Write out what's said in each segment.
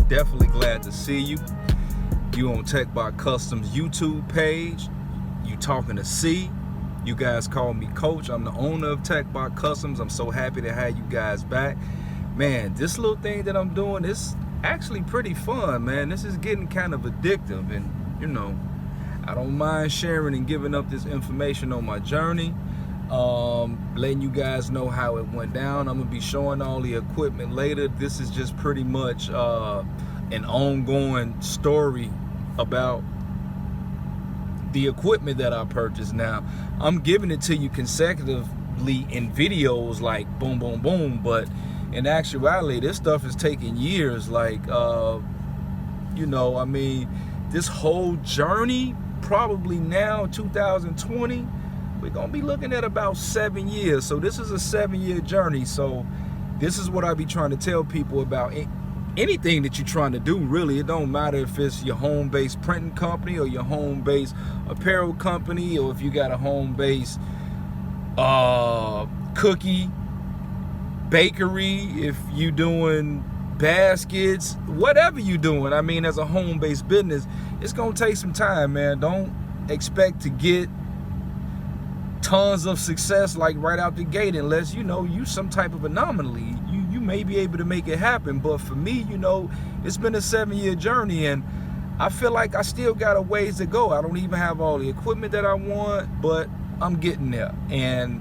definitely glad to see you. You on Techbot Customs YouTube page. You talking to C. You guys call me Coach. I'm the owner of Techbot Customs. I'm so happy to have you guys back. Man, this little thing that I'm doing is actually pretty fun, man. This is getting kind of addictive, and you know, I don't mind sharing and giving up this information on my journey. Letting you guys know how it went down. I'm gonna be showing all the equipment later. This is just pretty much an ongoing story about the equipment that I purchased. Now I'm giving it to you consecutively in videos, like boom boom boom, but in actuality this stuff is taking years. Like you know, I mean, this whole journey, probably now 2020, we're gonna be looking at about 7 years. So this is a 7-year journey. So this is what I be trying to tell people about anything that you're trying to do, really. It don't matter if it's your home-based printing company or your home-based apparel company, or if you got a home-based cookie bakery, if you doing baskets, whatever you doing. I mean, as a home-based business, it's gonna take some time, man. Don't expect to get tons of success like right out the gate unless, you know, you some type of anomaly. You may be able to make it happen, but for me, you know, it's been a 7-year journey, and I feel like I still got a ways to go. I don't even have all the equipment that I want, but I'm getting there, and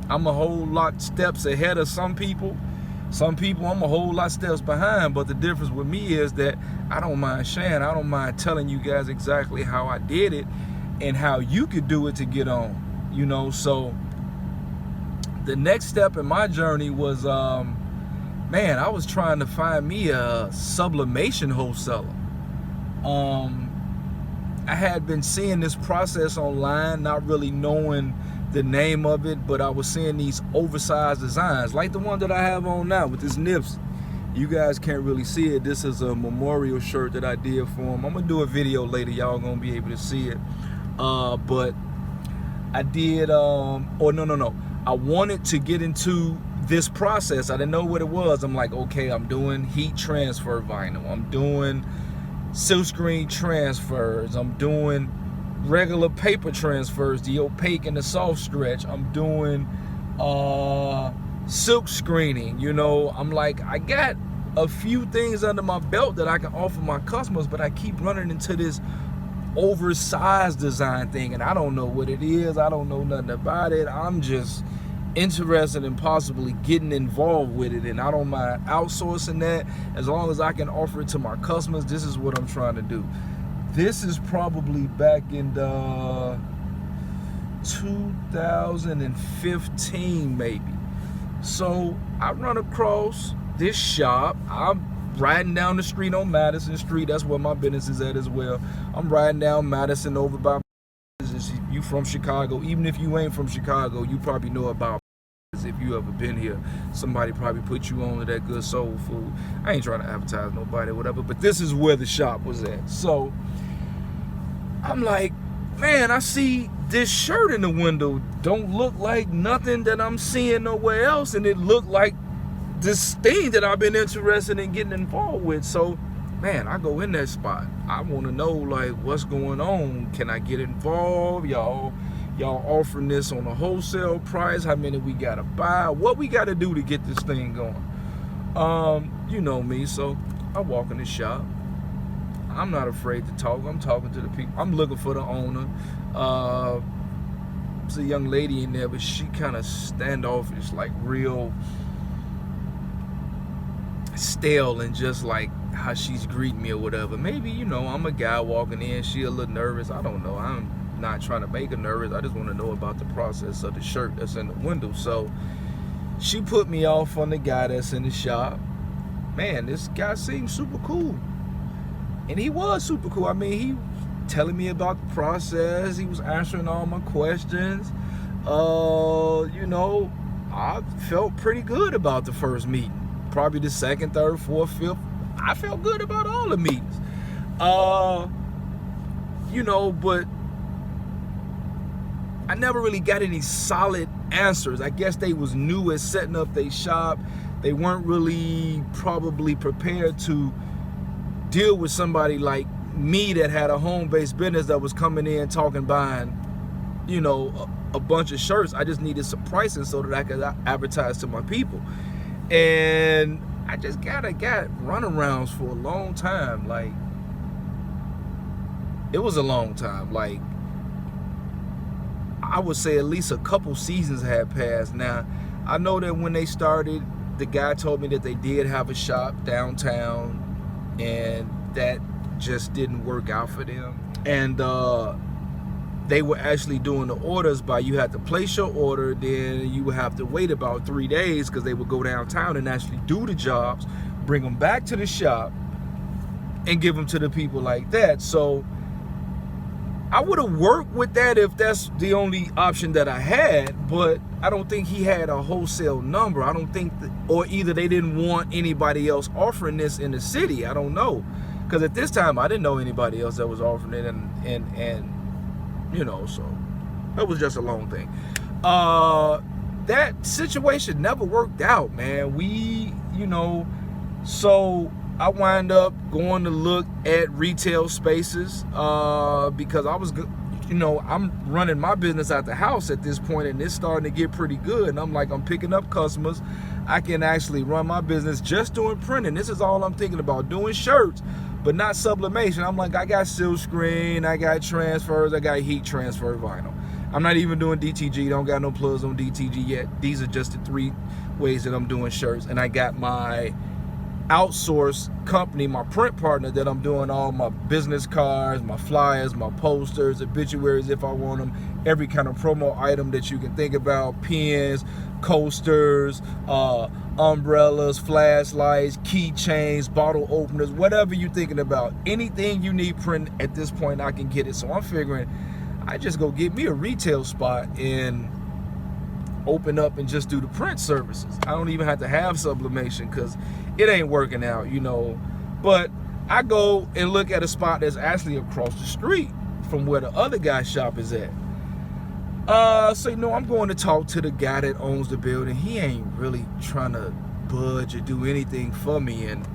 I'm a whole lot steps ahead of some people. Some people I'm a whole lot steps behind, but the difference with me is that I don't mind sharing. I don't mind telling you guys exactly how I did it and how you could do it to get on, you know. So the next step in my journey was, man, I was trying to find me a sublimation wholesaler. I had been seeing this process online, not really knowing the name of it, but I was seeing these oversized designs like the one that I have on now with this nips. You guys can't really see it. This is a memorial shirt that I did for him. I'm gonna do a video later, y'all gonna be able to see it. But I did, I wanted to get into this process. I didn't know what it was. I'm like, okay, I'm doing heat transfer vinyl, I'm doing silkscreen transfers, I'm doing regular paper transfers, the opaque and the soft stretch, I'm doing silk screening. You know, I'm like, I got a few things under my belt that I can offer my customers, but I keep running into this oversized design thing, and I don't know what it is. I don't know nothing about it. I'm just interested in possibly getting involved with it, and I don't mind outsourcing that as long as I can offer it to my customers. This is what I'm trying to do. This is probably back in the 2015 maybe. So I run across this shop. I'm riding down the street on Madison Street. That's where my business is at as well. I'm riding down Madison over by, if you from Chicago, even if you ain't from Chicago, you probably know about if you ever been here. Somebody probably put you on to that good soul food. I ain't trying to advertise nobody or whatever, but this is where the shop was at. So I'm like, man, I see this shirt in the window. Don't look like nothing that I'm seeing nowhere else, and it looked like this thing that I've been interested in getting involved with. So, man, I go in that spot. I want to know, like, what's going on. Can I get involved? Y'all offering this on a wholesale price? How many we gotta buy? What we gotta do to get this thing going? You know me, so I walk in the shop. I'm not afraid to talk. I'm talking to the people. I'm looking for the owner. There's a young lady in there, but she kind of standoffish, like real stale, and just like how she's greeting me or whatever. Maybe, you know, I'm a guy walking in, she a little nervous. I don't know. I'm not trying to make her nervous. I just want to know about the process of the shirt that's in the window. So she put me off on the guy that's in the shop. Man, this guy seemed super cool. And he was super cool. I mean, he was telling me about the process. He was answering all my questions. You know, I felt pretty good about the first meeting. Probably the second, third, fourth, fifth. I felt good about all the meetings. You know, but I never really got any solid answers. I guess they was new at setting up their shop. They weren't really probably prepared to deal with somebody like me that had a home-based business that was coming in talking, buying, you know, a bunch of shirts. I just needed some pricing so that I could advertise to my people. And I just got runarounds for a long time. Like, it was a long time. Like, I would say at least a couple seasons had passed. Now, I know that when they started, the guy told me that they did have a shop downtown, and that just didn't work out for them. And they were actually doing the orders by, you had to place your order, then you would have to wait about 3 days, because they would go downtown and actually do the jobs, bring them back to the shop, and give them to the people like that. So I would have worked with that if that's the only option that I had, but I don't think he had a wholesale number. I don't think or either they didn't want anybody else offering this in the city. I don't know, because at this time I didn't know anybody else that was offering it, and you know, so it was just a long thing. That situation never worked out, man. We, you know, so I wind up going to look at retail spaces because I was, you know, I'm running my business out the house at this point, and it's starting to get pretty good. And I'm like, I'm picking up customers. I can actually run my business just doing printing. This is all I'm thinking about, doing shirts, but not sublimation. I'm like, I got silk screen, I got transfers, I got heat transfer vinyl. I'm not even doing DTG, don't got no plugs on DTG yet. These are just the 3 ways that I'm doing shirts. And I got my outsource company, my print partner, that I'm doing all my business cards, my flyers, my posters, obituaries if I want them, every kind of promo item that you can think about, pens, coasters, umbrellas, flashlights, keychains, bottle openers, whatever you're thinking about. Anything you need print at this point, I can get it. So I'm figuring I just go get me a retail spot and open up and just do the print services. I don't even have to have sublimation because it ain't working out, you know. But I go and look at a spot that's actually across the street from where the other guy's shop is at. So, you know, I'm going to talk to the guy that owns the building. He ain't really trying to budge or do anything for me. And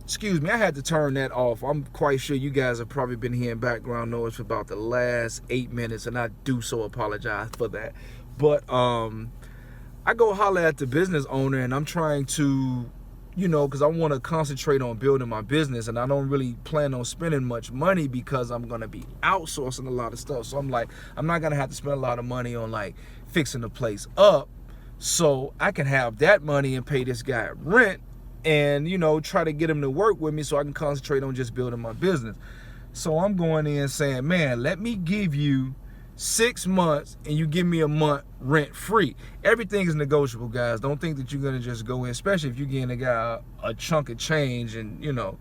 excuse me, I had to turn that off. I'm quite sure you guys have probably been hearing background noise for about the last 8 minutes, and I do so apologize for that. But I go holler at the business owner, and I'm trying to, you know, because I want to concentrate on building my business, and I don't really plan on spending much money because I'm going to be outsourcing a lot of stuff. So I'm like, I'm not going to have to spend a lot of money on like fixing the place up, so I can have that money and pay this guy rent, and, you know, try to get him to work with me so I can concentrate on just building my business. So I'm going in saying, man, let me give you 6 months and you give me a month rent free. Everything is negotiable, guys. Don't think that you're gonna just go in, especially if you're getting a guy a chunk of change, and, you know,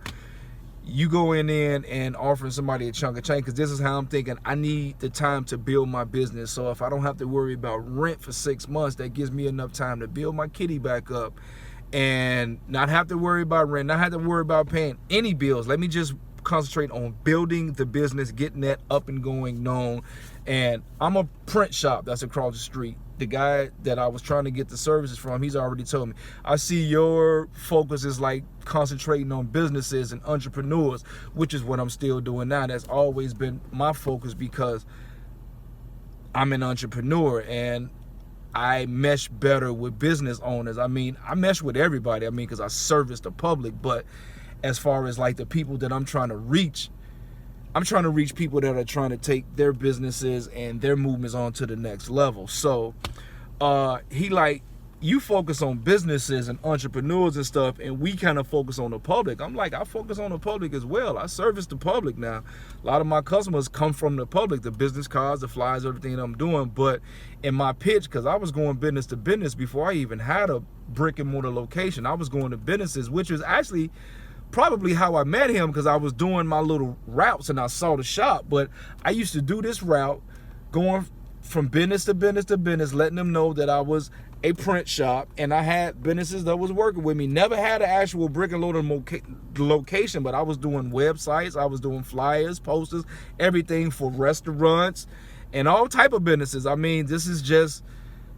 you go in and offering somebody a chunk of change, because this is how I'm thinking. I need the time to build my business. So if I don't have to worry about rent for 6 months, that gives me enough time to build my kitty back up and not have to worry about rent, not have to worry about paying any bills. Let me just concentrate on building the business, getting that up and going, known. And I'm a print shop that's across the street. The guy that I was trying to get the services from, he's already told me, I see your focus is like concentrating on businesses and entrepreneurs, which is what I'm still doing now. That's always been my focus because I'm an entrepreneur and I mesh better with business owners. I mean, I mesh with everybody. I mean, because I service the public. But as far as like the people that I'm trying to reach, I'm trying to reach people that are trying to take their businesses and their movements on to the next level. So he like, you focus on businesses and entrepreneurs and stuff, and we kind of focus on the public. I'm like, I focus on the public as well. I service the public now. A lot of my customers come from the public, the business cards, the flyers, everything that I'm doing. But in my pitch, because I was going business to business before I even had a brick and mortar location, I was going to businesses, which was actually probably how I met him, because I was doing my little routes and I saw the shop. But I used to do this route, going from business to business to business, letting them know that I was a print shop and I had businesses that was working with me. Never had an actual brick and mortar location, but I was doing websites, I was doing flyers, posters, everything for restaurants and all type of businesses. I mean, this is just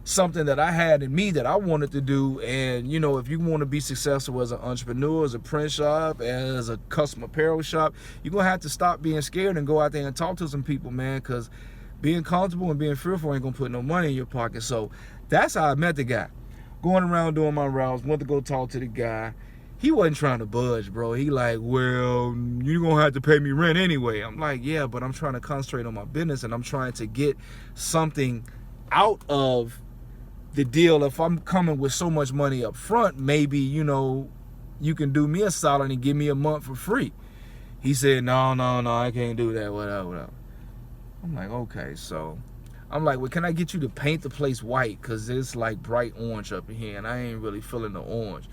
something that I had in me that I wanted to do. And, you know, if you want to be successful as an entrepreneur, as a print shop, as a custom apparel shop, you're going to have to stop being scared and go out there and talk to some people, man, because being comfortable and being fearful ain't going to put no money in your pocket. So that's how I met the guy. Going around doing my routes, went to go talk to the guy. He wasn't trying to budge, bro. He like, well, you're going to have to pay me rent anyway. I'm like, yeah, but I'm trying to concentrate on my business, and I'm trying to get something out of the deal. If I'm coming with so much money up front, maybe, you know, you can do me a solid and give me a month for free. He said, no, I can't do that, whatever. I'm like, okay. So I'm like, well, can I get you to paint the place white? Because it's like bright orange up in here, and I ain't really feeling the orange.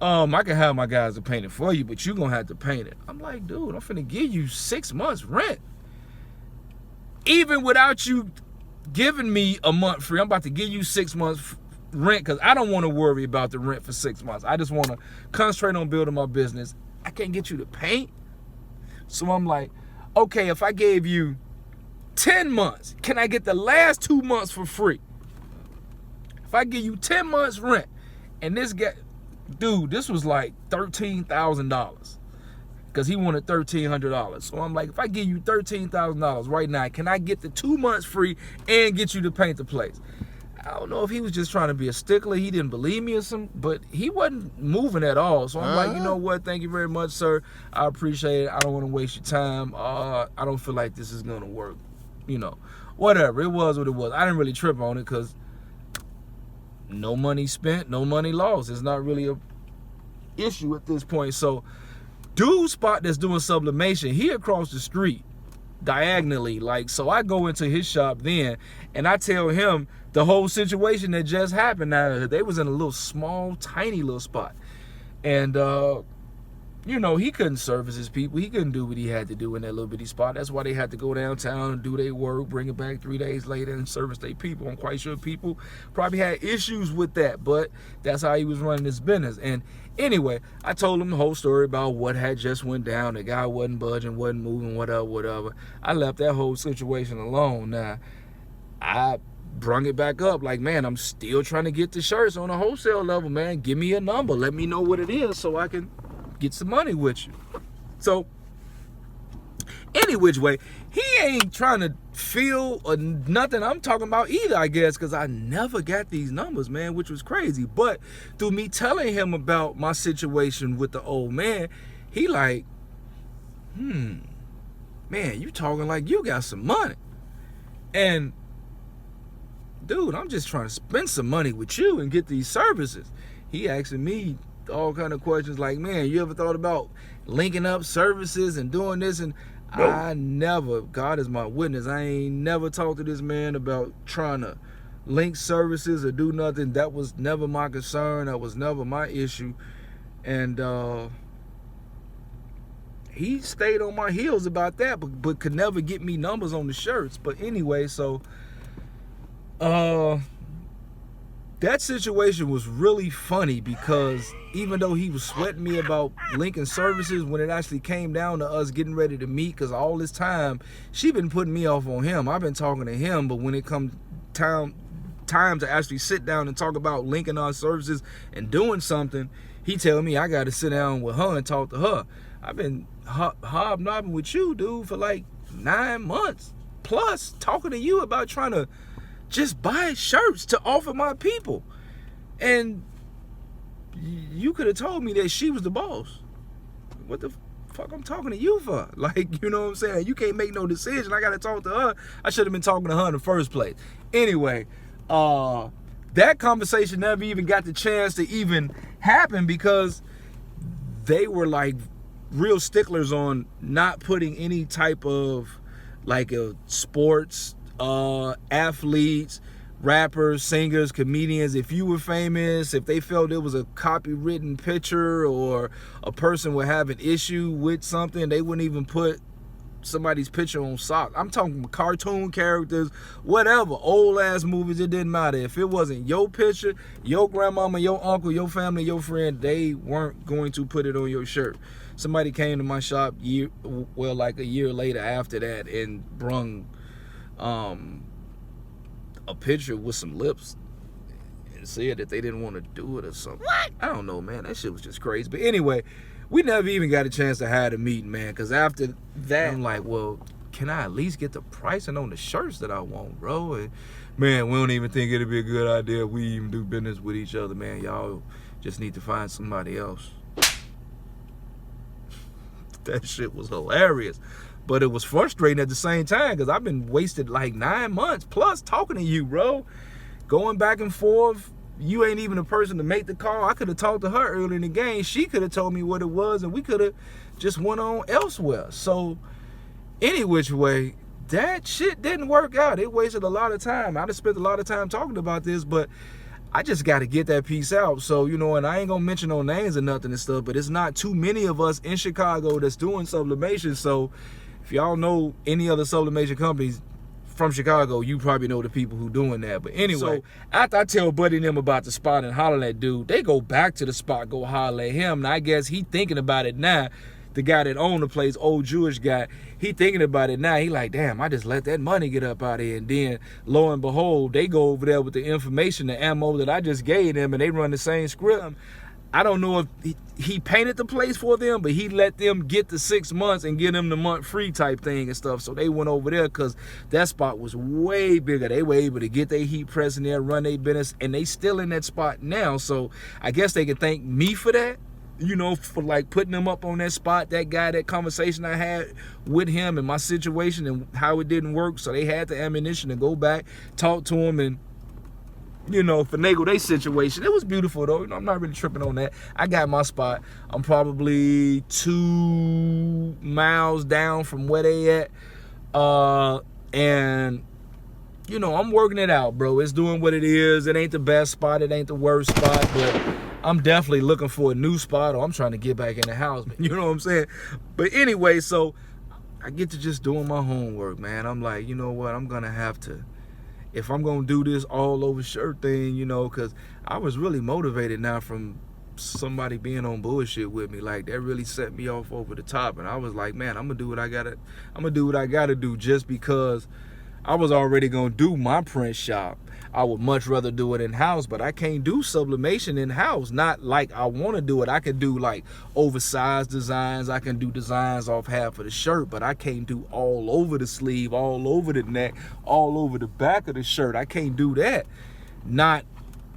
I can have my guys to paint it for you, but you're going to have to paint it. I'm like, dude, I'm finna give you 6 months rent. Even without you giving me a month free, I'm about to give you 6 months rent, because I don't want to worry about the rent for 6 months. I just want to concentrate on building my business. I can't get you to paint. So I'm like, okay, if I gave you 10 months, can I get the last 2 months for free? If I give you 10 months rent, and this guy, dude, this was like $13,000, because he wanted $1,300. So I'm like, if I give you $13,000 right now, can I get the 2 months free and get you to paint the place? I don't know if he was just trying to be a stickler. He didn't believe me or something, but he wasn't moving at all. So I'm like, you know what? Thank you very much, sir. I appreciate it. I don't want to waste your time. I don't feel like this is going to work. You know, whatever. It was what it was. I didn't really trip on it, because no money spent, no money lost. It's not really a issue at this point. So dude spot that's doing sublimation, he across the street diagonally. Like, so I go into his shop then, and I tell him the whole situation that just happened. Now, they was in a little small, tiny little spot, and you know, he couldn't service his people. He couldn't do what he had to do in that little bitty spot. That's why they had to go downtown and do their work, bring it back 3 days later and service their people. I'm quite sure people probably had issues with that, but that's how he was running his business. And anyway, I told him the whole story about what had just went down. The guy wasn't budging, wasn't moving, whatever. I left that whole situation alone. Now, I brung it back up like, man, I'm still trying to get the shirts on a wholesale level, man. Give me a number. Let me know what it is so I can get some money with you. So any which way, he ain't trying to feel or nothing I'm talking about either, I guess, because I never got these numbers, man, which was crazy. But through me telling him about my situation with the old man, he like, man, you talking like you got some money. And dude, I'm just trying to spend some money with you and get these services. He asking me all kind of questions like, man, you ever thought about linking up services and doing this? And nope. I never, God is my witness, I ain't never talked to this man about trying to link services or do nothing. That was never my concern. That was never my issue. And he stayed on my heels about that, but could never get me numbers on the shirts. But anyway, so that situation was really funny, because even though he was sweating me about linking services, when it actually came down to us getting ready to meet, because all this time she been putting me off on him, I've been talking to him, but when it comes time to actually sit down and talk about linking our services and doing something, he tell me I got to sit down with her and talk to her. I've been hobnobbing with you, dude, for like 9 months plus, talking to you about trying to just buy shirts to offer my people. And you could have told me that she was the boss. What the fuck I'm talking to you for? Like, you know what I'm saying? You can't make no decision. I got to talk to her. I should have been talking to her in the first place. Anyway, that conversation never even got the chance to even happen, because they were like real sticklers on not putting any type of like a sports athletes, rappers, singers, comedians. If you were famous, if they felt it was a copywritten picture or a person would have an issue with something, they wouldn't even put somebody's picture on socks. I'm talking cartoon characters, whatever, old ass movies, it didn't matter. If it wasn't your picture, your grandmama, your uncle, your family, your friend, they weren't going to put it on your shirt. Somebody came to my shop like a year later after that and brung a picture with some lips said that they didn't want to do it or something. What? I don't know, man. That shit was just crazy. But anyway, we never even got a chance to have a meeting, man, because after that, I'm like, well, can I at least get the pricing on the shirts that I want, bro? And man, we don't even think it'd be a good idea if we even do business with each other, man. Y'all just need to find somebody else. That shit was hilarious. But it was frustrating at the same time because I've been wasted like 9 months plus talking to you, bro. Going back and forth. You ain't even the person to make the call. I could have talked to her early in the game. She could have told me what it was, and we could have just went on elsewhere. So, any which way, that shit didn't work out. It wasted a lot of time. I just spent a lot of time talking about this, but I just got to get that piece out. So, you know, and I ain't going to mention no names or nothing and stuff, but it's not too many of us in Chicago that's doing sublimation. So, if y'all know any other sublimation companies from Chicago, you probably know the people who doing that. But anyway, so after I tell Buddy and them about the spot and holler at dude, they go back to the spot, go holler at him. And I guess he thinking about it now. The guy that owned the place, old Jewish guy, he thinking about it now. He like, damn, I just let that money get up out of here. And then, lo and behold, they go over there with the information, the ammo that I just gave them, and they run the same script. I don't know if he painted the place for them, but he let them get the 6 months and get them the month free type thing and stuff. So they went over there because that spot was way bigger. They were able to get their heat press in there, run their business, and they still in that spot now. So I guess they can thank me for that, you know, for like putting them up on that spot. That guy, that conversation I had with him and my situation and how it didn't work. So they had the ammunition to go back, talk to him, and you know, finagle their situation. It was beautiful though. You know, I'm not really tripping on that. I got my spot. I'm probably 2 miles down from where they at. And you know, I'm working it out, bro. It's doing what it is. It ain't the best spot. It ain't the worst spot, but I'm definitely looking for a new spot, or I'm trying to get back in the house, man. You know what I'm saying? But anyway, so I get to just doing my homework, man. I'm like, you know what? I'm gonna have to, if I'm gonna do this all over shirt thing, you know, because I was really motivated now from somebody being on bullshit with me. Like, that really set me off over the top, and I was like, man, I'm gonna do what I gotta do just because I was already gonna do my print shop. I would much rather do it in-house, but I can't do sublimation in-house. Not like I want to do it. I can do like oversized designs. I can do designs off half of the shirt, but I can't do all over the sleeve, all over the neck, all over the back of the shirt. I can't do that. Not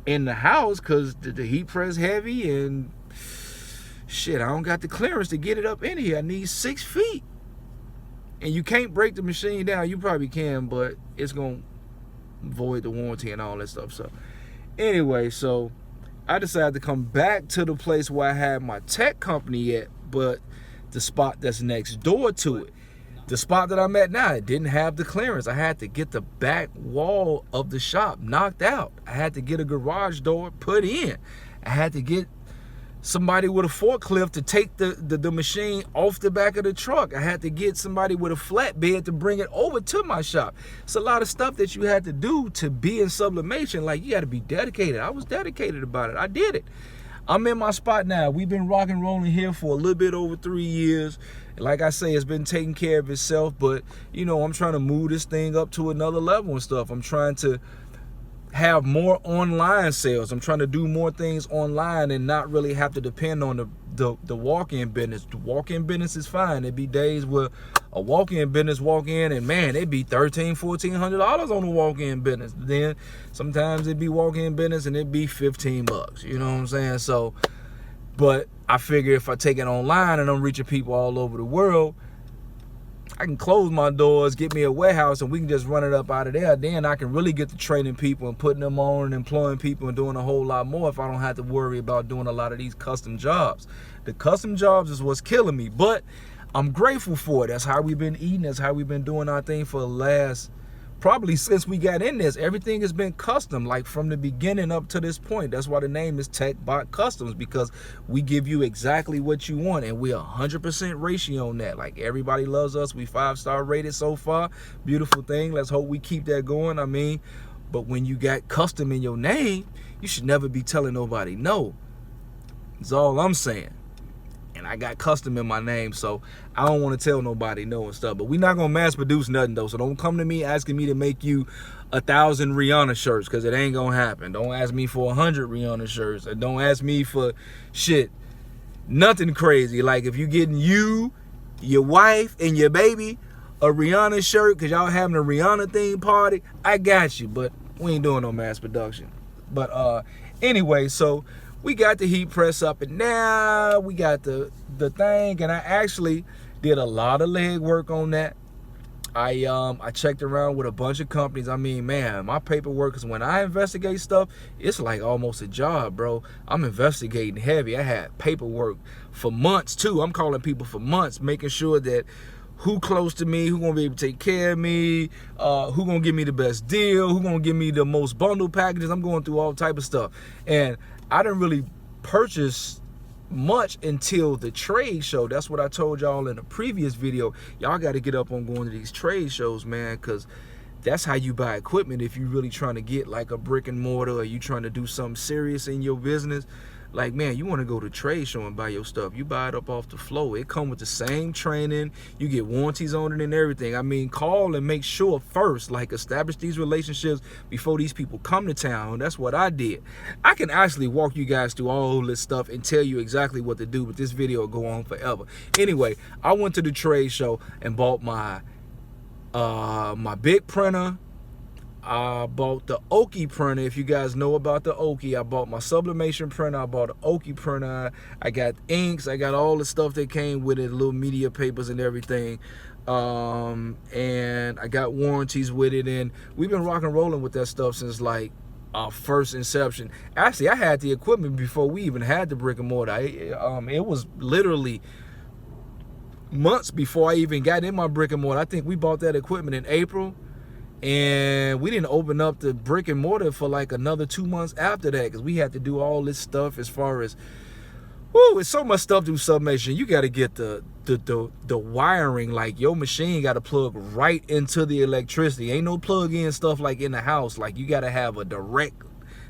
in the house, because the heat press heavy and shit, I don't got the clearance to get it up in here. I need 6 feet. And you can't break the machine down. You probably can, but it's going to void the warranty and all that stuff. So anyway, so I decided to come back to the place where I had my tech company at, but the spot that's next door to it. The spot that I'm at now, it didn't have the clearance. I had to get the back wall of the shop knocked out. I had to get a garage door put in. I had to get somebody with a forklift to take the machine off the back of the truck. I had to get somebody with a flatbed to bring it over to my shop. It's a lot of stuff that you had to do to be in sublimation. Like, you got to be dedicated. I was dedicated about it. I did it. I'm in my spot now. We've been rock and rolling here for a little bit over 3 years. Like I say, it's been taking care of itself, but you know, I'm trying to move this thing up to another level and stuff. I'm trying to have more online sales. I'm trying to do more things online and not really have to depend on the walk-in business. The walk-in business is fine. It'd be days where a walk-in business walk in and man, it'd be $1,300-$1,400 on the walk-in business. Then sometimes it'd be walk-in business and it'd be $15. You know what I'm saying? So, but I figure if I take it online and I'm reaching people all over the world, I can close my doors, get me a warehouse, and we can just run it up out of there. Then I can really get to training people and putting them on and employing people and doing a whole lot more if I don't have to worry about doing a lot of these custom jobs. The custom jobs is what's killing me, but I'm grateful for it. That's how we've been eating. That's how we've been doing our thing for the last, probably since we got in this. Everything has been custom, like from the beginning up to this point. That's why the name is Techbot Customs, because we give you exactly what you want, and we're 100% ratio on that. Like, everybody loves us. We 5-star rated so far. Beautiful thing. Let's hope we keep that going. I mean, but when you got custom in your name, you should never be telling nobody no. That's all I'm saying. and I got custom in my name, so I don't want to tell nobody no and stuff. But we not gonna mass produce nothing though, so don't come to me asking me to make you 1,000 Rihanna shirts, because it ain't gonna happen. Don't ask me for 100 Rihanna shirts, and don't ask me for shit, nothing crazy. Like if you getting you, your wife, and your baby a Rihanna shirt because y'all having a Rihanna theme party, I got you, but we ain't doing no mass production. But anyway, so we got the heat press up, and now we got the thing, and I actually did a lot of leg work on that. I checked around with a bunch of companies. I mean, man, my paperwork, because when I investigate stuff, it's like almost a job, bro. I'm investigating heavy. I had paperwork for months too. I'm calling people for months, making sure that who close to me, who gonna be able to take care of me, who gonna give me the best deal, who gonna give me the most bundle packages. I'm going through all type of stuff. And I didn't really purchase much until the trade show. That's what I told y'all in a previous video. Y'all got to get up on going to these trade shows, man, because that's how you buy equipment. If you really trying to get like a brick and mortar, or you trying to do something serious in your business, like, man, you want to go to trade show and buy your stuff. You buy it up off the floor. It come with the same training. You get warranties on it and everything. I mean, call and make sure first, like, establish these relationships before these people come to town. That's what I did. I can actually walk you guys through all this stuff and tell you exactly what to do, but this video will go on forever. Anyway, I went to the trade show and bought my my big printer. I bought the Oki printer. If you guys know about the Oki, I bought my Sublimation printer. I bought an Oki printer. I got inks. I got all the stuff that came with it, little media papers and everything. And I got warranties with it. And we've been rock and rolling with that stuff since like our first inception. Actually, I had the equipment before we even had the brick and mortar. It was literally months before I even got in my brick and mortar. I think we bought that equipment in April. And we didn't open up the brick and mortar for like another 2 months after that, because we had to do all this stuff as far as, whoo, it's so much stuff through Sublimation. You got to get the wiring. Like, your machine got to plug right into the electricity. Ain't no plug-in stuff like in the house. Like, you got to have a direct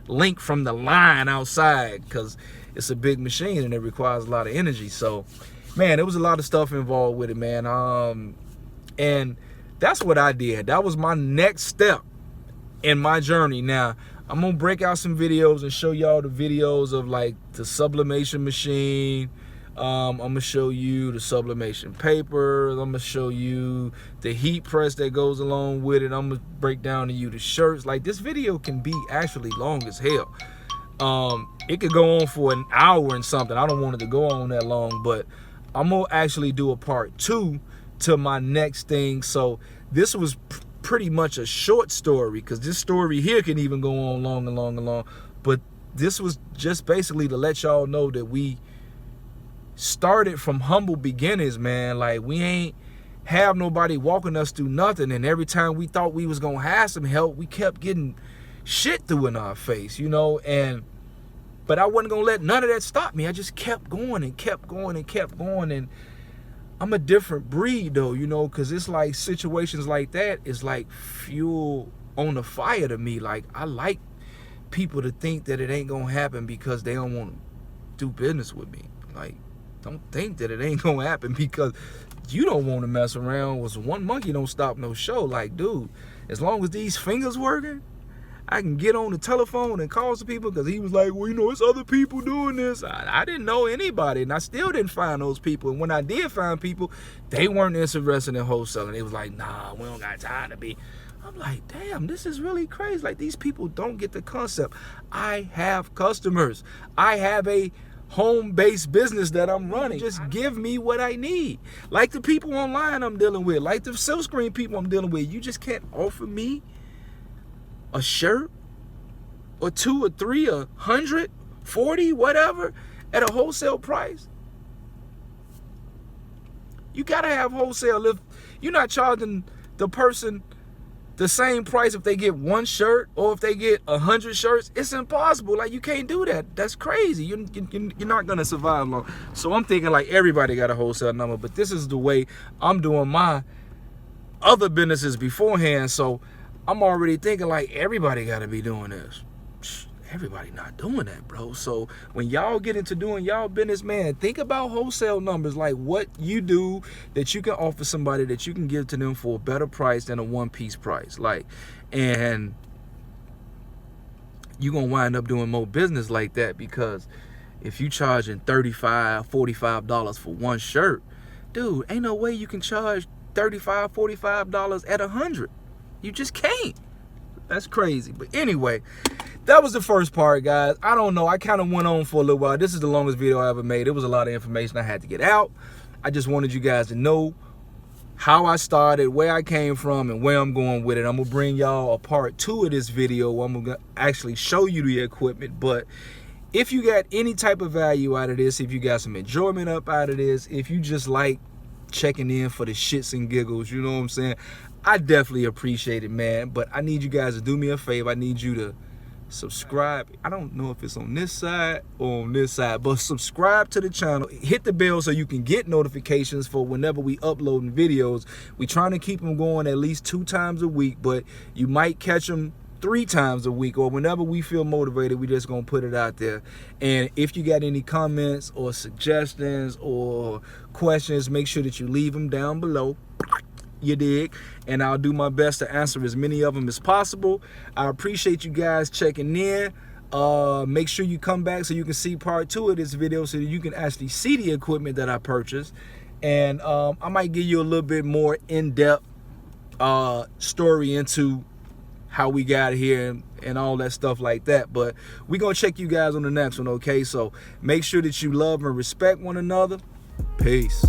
link from the line outside, because it's a big machine and it requires a lot of energy. So, man, there was a lot of stuff involved with it, man. And that's what I did. That was my next step in my journey. Now, I'm going to break out some videos and show y'all the videos of like the sublimation machine. I'm going to show you the sublimation paper. I'm going to show you the heat press that goes along with it. I'm going to break down to you the shirts. Like, this video can be actually long as hell. It could go on for an hour and something. I don't want it to go on that long, but I'm going to actually do a part 2 to my next thing. So this was pretty much a short story, because this story here can even go on long and long and long, but this was just basically to let y'all know that we started from humble beginnings, man. Like, we ain't have nobody walking us through nothing, and every time we thought we was gonna have some help, we kept getting shit through in our face, you know. But I wasn't gonna let none of that stop me. I just kept going and kept going and kept going. And I'm a different breed though, you know, because it's like situations like that is like fuel on the fire to me. Like, I like people to think that it ain't gonna happen because they don't want to do business with me. Like, don't think that it ain't gonna happen because you don't want to mess around. Was one monkey don't stop no show. Like, dude, as long as these fingers working, I can get on the telephone and call some people, because he was like, well, you know, it's other people doing this. I didn't know anybody, and I still didn't find those people. And when I did find people, they weren't interested in wholesaling. They was like, nah, we don't got time to be. I'm like, damn, this is really crazy. Like, these people don't get the concept. I have customers. I have a home-based business that I'm running. Just give me what I need. Like the people online I'm dealing with, like the silk screen people I'm dealing with. You just can't offer me a shirt or 2 or 3 or 100, 40, whatever, at a wholesale price. You gotta have wholesale. If you're not charging the person the same price if they get 1 shirt or if they get 100 shirts, it's impossible. Like, you can't do that. That's crazy. You're not gonna survive long. So I'm thinking like everybody got a wholesale number, but this is the way I'm doing my other businesses beforehand. So I'm already thinking like everybody got to be doing this. Everybody not doing that, bro. So when y'all get into doing y'all business, man, think about wholesale numbers, like what you do that you can offer somebody that you can give to them for a better price than a one-piece price. Like, and you're gonna wind up doing more business like that, because if you charging $35, $45 for one shirt, dude, ain't no way you can charge $35, $45 at 100. You just can't. That's crazy. But anyway, that was the first part, guys. I don't know. I kind of went on for a little while. This is the longest video I ever made. It was a lot of information I had to get out. I just wanted you guys to know how I started, where I came from, and where I'm going with it. I'm going to bring y'all a part 2 of this video where I'm going to actually show you the equipment. But if you got any type of value out of this, if you got some enjoyment up out of this, if you just like checking in for the shits and giggles, you know what I'm saying, I definitely appreciate it, man. But I need you guys to do me a favor. I need you to subscribe. I don't know if it's on this side or on this side, but subscribe to the channel. Hit the bell so you can get notifications for whenever we uploading videos. We trying to keep them going at least 2 times a week, but you might catch them 3 times a week, or whenever we feel motivated, we just gonna put it out there. And if you got any comments or suggestions or questions, make sure that you leave them down below. You dig? And I'll do my best to answer as many of them as possible. I appreciate you guys checking in. Make sure you come back so you can see part 2 of this video, so that you can actually see the equipment that I purchased. And I might give you a little bit more in-depth story into how we got here and all that stuff like that. But we're gonna check you guys on the next one, okay? So make sure that you love and respect one another. Peace.